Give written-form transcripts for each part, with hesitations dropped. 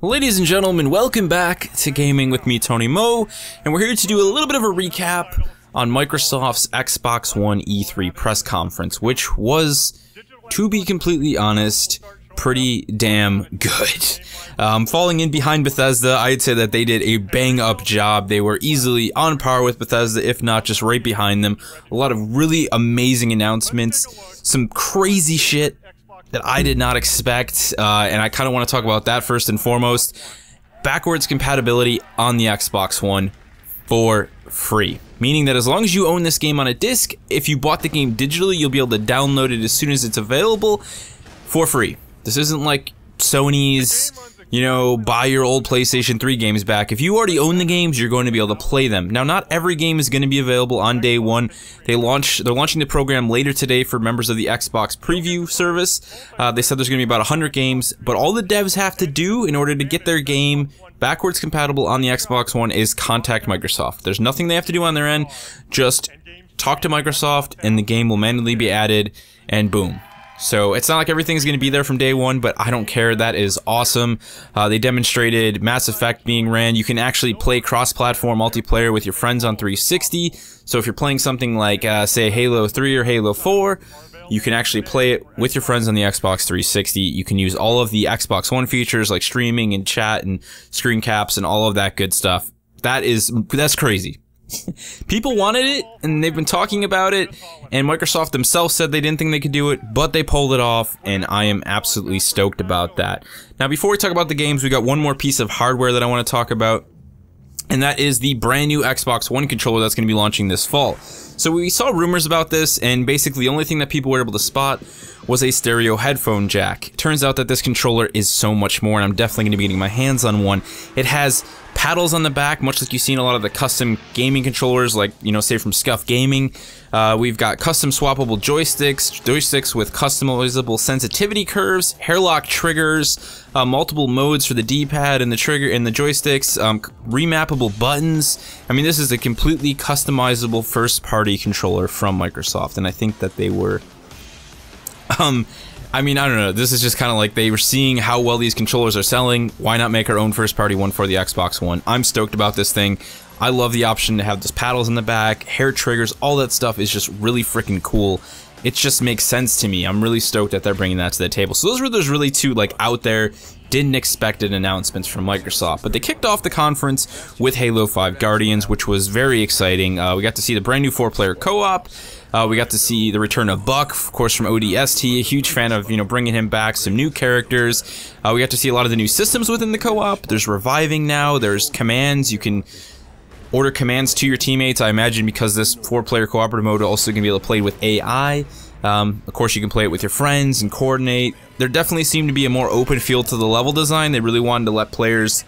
Ladies and gentlemen, welcome back to Gaming with me, Tony Mo, and we're here to do a little bit of a recap on Microsoft's Xbox One E3 press conference, which was, to be completely honest, pretty damn good. Falling in behind Bethesda, I'd say that they did a bang-up job. They were easily on par with Bethesda, if not just right behind them. A lot of really amazing announcements, some crazy shit that I did not expect, and I kind of want to talk about that first and foremost. Backwards compatibility on the Xbox One for free. Meaning that as long as you own this game on a disc, if you bought the game digitally, you'll be able to download it as soon as it's available for free. This isn't like Sony's, you know, buy your old PlayStation 3 games back. If you already own the games, you're going to be able to play them. Now, not every game is going to be available on day one. They're launching the program later today for members of the Xbox Preview service. They said there's going to be about 100 games, but all the devs have to do in order to get their game backwards compatible on the Xbox One is contact Microsoft. There's nothing they have to do on their end. Just talk to Microsoft and the game will manually be added, and boom. So it's not like everything's going to be there from day one, but I don't care. That is awesome. They demonstrated Mass Effect being ran. You can actually play cross-platform multiplayer with your friends on 360. So if you're playing something like, say, Halo 3 or Halo 4, you can actually play it with your friends on the Xbox 360. You can use all of the Xbox One features like streaming and chat and screen caps and all of that good stuff. That's crazy. People wanted it, and they've been talking about it, and Microsoft themselves said they didn't think they could do it, but they pulled it off, and I am absolutely stoked about that. Now, before we talk about the games, we got one more piece of hardware that I want to talk about, and that is the brand new Xbox One controller that's going to be launching this fall. So we saw rumors about this, and basically the only thing that people were able to spot was a stereo headphone jack. Turns out that this controller is so much more, and I'm definitely going to be getting my hands on one. It has paddles on the back, much like you see in a lot of the custom gaming controllers, like, you know, say from Scuff Gaming. We've got custom swappable joysticks with customizable sensitivity curves, hairlock triggers, multiple modes for the D-pad and the trigger and the joysticks, remappable buttons. I mean, this is a completely customizable first-party controller from Microsoft, and I think that they were I mean, I don't know, this is just kind of like they were seeing how well these controllers are selling. Why not make our own first-party one for the Xbox One? I'm stoked about this thing. I love the option to have those paddles in the back, hair triggers, all that stuff is just really freaking cool. It just makes sense to me. I'm really stoked that they're bringing that to the table. So those were those really two, like, out there, didn't expect it announcements from Microsoft. But they kicked off the conference with Halo 5 Guardians, which was very exciting. We got to see the brand new 4-player co-op. We got to see the return of Buck, of course, from ODST. A huge fan of, you know, bringing him back. Some new characters. We got to see a lot of the new systems within the co-op. There's reviving now. There's commands. You can order commands to your teammates. I imagine because this 4-player cooperative mode also going to be able to play with AI. Of course, you can play it with your friends and coordinate. There definitely seemed to be a more open feel to the level design. They really wanted to let players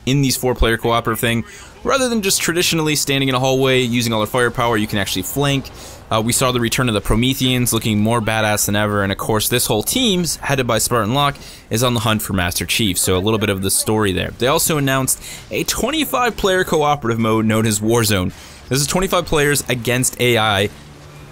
in these 4-player cooperative thing, rather than just traditionally standing in a hallway using all their firepower, you can actually flank. We saw the return of the Prometheans looking more badass than ever, and of course this whole team, headed by Spartan Locke, is on the hunt for Master Chief, so a little bit of the story there. They also announced a 25-player cooperative mode known as Warzone. This is 25 players against AI,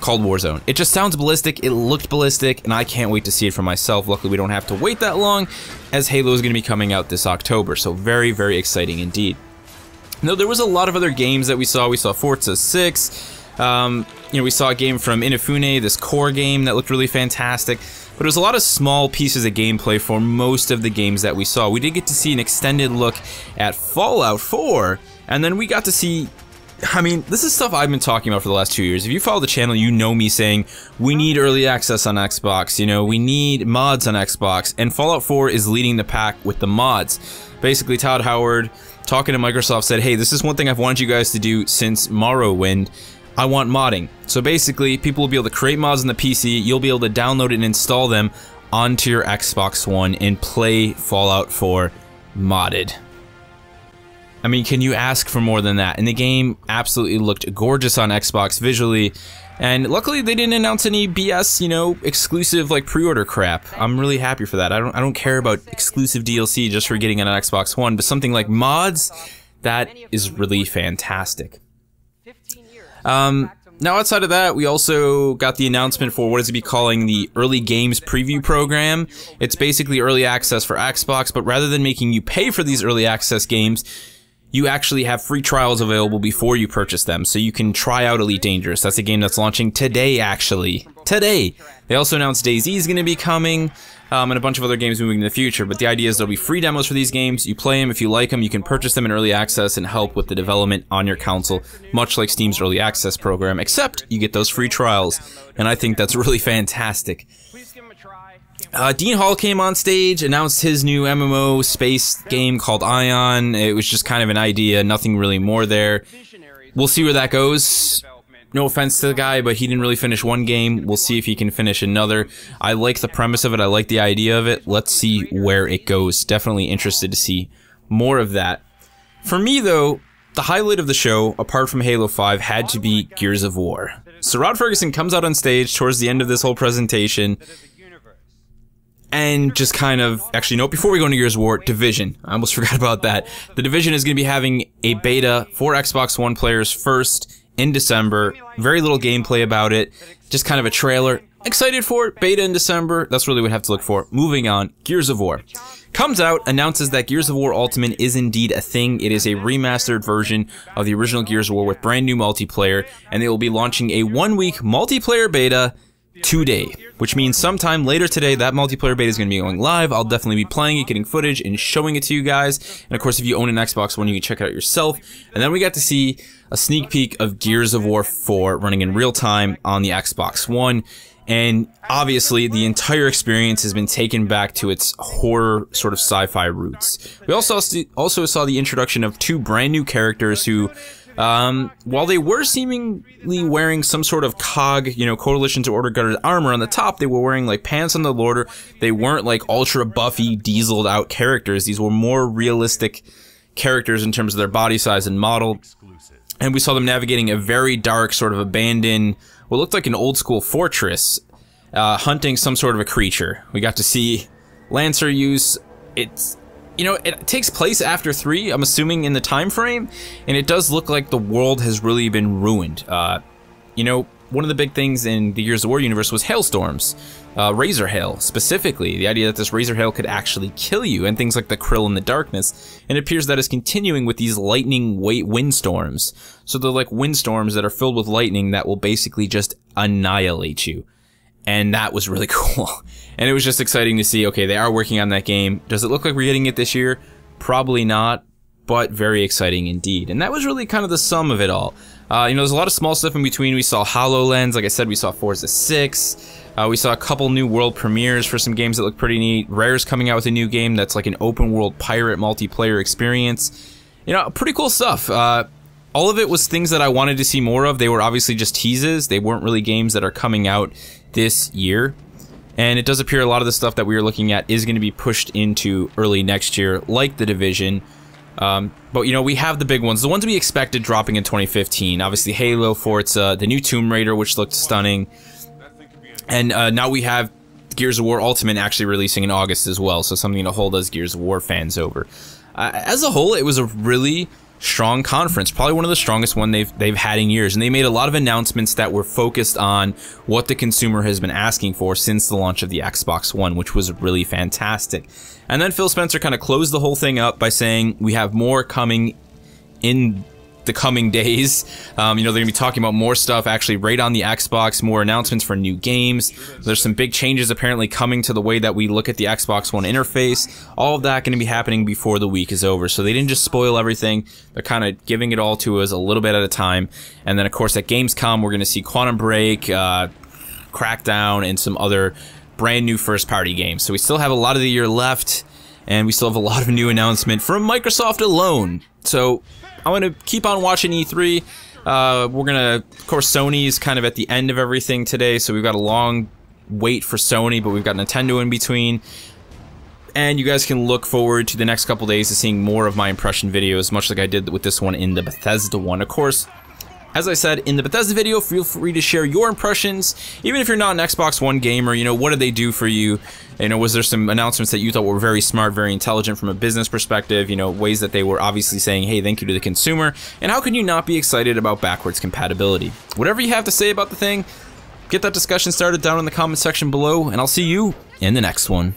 called Warzone. It just sounds ballistic, it looked ballistic, and I can't wait to see it for myself. Luckily we don't have to wait that long, as Halo is going to be coming out this October, so very, very exciting indeed. Now, there was a lot of other games that we saw. We saw Forza 6, you know, we saw a game from Inafune, this core game that looked really fantastic, but it was a lot of small pieces of gameplay for most of the games that we saw. We did get to see an extended look at Fallout 4, and then we got to see, I mean, this is stuff I've been talking about for the last 2 years. If you follow the channel, you know me saying, we need early access on Xbox, you know, we need mods on Xbox, and Fallout 4 is leading the pack with the mods. Basically, Todd Howard, talking to Microsoft, said, hey, this is one thing I've wanted you guys to do since Morrowind. I want modding. So basically, people will be able to create mods on the PC, you'll be able to download and install them onto your Xbox One and play Fallout 4 modded. I mean, can you ask for more than that? And the game absolutely looked gorgeous on Xbox visually, and luckily they didn't announce any BS, you know, exclusive like pre-order crap. I'm really happy for that. I don't care about exclusive DLC just for getting on an Xbox One, but something like mods, that is really fantastic. Now outside of that, we also got the announcement for what is to be calling the Early Games Preview Program. It's basically early access for Xbox, but rather than making you pay for these early access games, you actually have free trials available before you purchase them, so you can try out Elite Dangerous. That's a game that's launching today, actually. Today! They also announced DayZ is going to be coming, and a bunch of other games moving in the future, but the idea is there'll be free demos for these games. You play them, if you like them, you can purchase them in early access and help with the development on your console, much like Steam's early access program, except you get those free trials, and I think that's really fantastic. Dean Hall came on stage, announced his new MMO space game called Ion. It was just kind of an idea, nothing really more there. We'll see where that goes. No offense to the guy, but he didn't really finish one game. We'll see if he can finish another. I like the premise of it. I like the idea of it. Let's see where it goes. Definitely interested to see more of that. For me, though, the highlight of the show, apart from Halo 5, had to be Gears of War. So Rod Ferguson comes out on stage towards the end of this whole presentation and just kind of, actually, no, before we go into Gears of War, Division. I almost forgot about that. The Division is going to be having a beta for Xbox One players first in December. Very little gameplay about it. Just kind of a trailer. Excited for it. Beta in December. That's really what we have to look for. Moving on. Gears of War. Comes out, announces that Gears of War Ultimate is indeed a thing. It is a remastered version of the original Gears of War with brand new multiplayer, and they will be launching a 1-week multiplayer beta today, which means sometime later today that multiplayer beta is going to be going live. I'll definitely be playing it, getting footage, and showing it to you guys. And of course, if you own an Xbox One, you can check it out yourself. And then we got to see a sneak peek of Gears of War 4 running in real time on the Xbox One. And obviously, the entire experience has been taken back to its horror sort of sci-fi roots. We also saw the introduction of two brand new characters who, while they were seemingly wearing some sort of COG, Coalition to Order Guarded armor on the top, they were wearing like pants on the loader. They weren't like ultra buffy, dieseled out characters. These were more realistic characters in terms of their body size and model. And we saw them navigating a very dark, sort of abandoned, what looked like an old school fortress, hunting some sort of a creature. We got to see Lancer use. It takes place after 3, I'm assuming, in the time frame, and it does look like the world has really been ruined. One of the big things in the Gears of War universe was hailstorms, razor hail specifically. The idea that this razor hail could actually kill you, and things like the Krill in the darkness. And it appears that is continuing with these lightning windstorms. So they're like windstorms that are filled with lightning that will basically just annihilate you. And that was really cool. And it was just exciting to see, okay, they are working on that game. Does it look like we're getting it this year? Probably not, but very exciting indeed. And that was really kind of the sum of it all. There's a lot of small stuff in between. We saw HoloLens, like I said, we saw Forza 6. We saw a couple new world premieres for some games that look pretty neat. Rare's coming out with a new game that's like an open world pirate multiplayer experience. Pretty cool stuff. All of it was things that I wanted to see more of. They were obviously just teases. They weren't really games that are coming out this year. And it does appear a lot of the stuff that we were looking at is going to be pushed into early next year, like The Division. But we have the big ones, the ones we expected dropping in 2015. Obviously Halo, Forza, the new Tomb Raider, which looked stunning. And now we have Gears of War Ultimate actually releasing in August as well, so something to hold us Gears of War fans over. As a whole, it was a really strong conference, probably one of the strongest one they've had in years, and they made a lot of announcements that were focused on what the consumer has been asking for since the launch of the Xbox One, which was really fantastic. And then Phil Spencer kind of closed the whole thing up by saying we have more coming in the coming days. They're going to be talking about more stuff actually right on the Xbox, more announcements for new games. There's some big changes apparently coming to the way that we look at the Xbox One interface. All of that going to be happening before the week is over. So they didn't just spoil everything. They're kind of giving it all to us a little bit at a time. And then of course at Gamescom we're going to see Quantum Break, Crackdown, and some other brand new first party games. So we still have a lot of the year left, and we still have a lot of new announcement from Microsoft alone. So I'm going to keep on watching E3. We're going to, of course, Sony's kind of at the end of everything today, so we've got a long wait for Sony, but we've got Nintendo in between. And you guys can look forward to the next couple days to seeing more of my impression videos, much like I did with this one in the Bethesda one. Of course, As I said in the Bethesda video, feel free to share your impressions, even if you're not an Xbox One gamer. You know, what did they do for you? You know, was there some announcements that you thought were very smart, very intelligent from a business perspective? You know, ways that they were obviously saying, hey, thank you to the consumer. And how can you not be excited about backwards compatibility? Whatever you have to say about the thing, get that discussion started down in the comment section below, and I'll see you in the next one.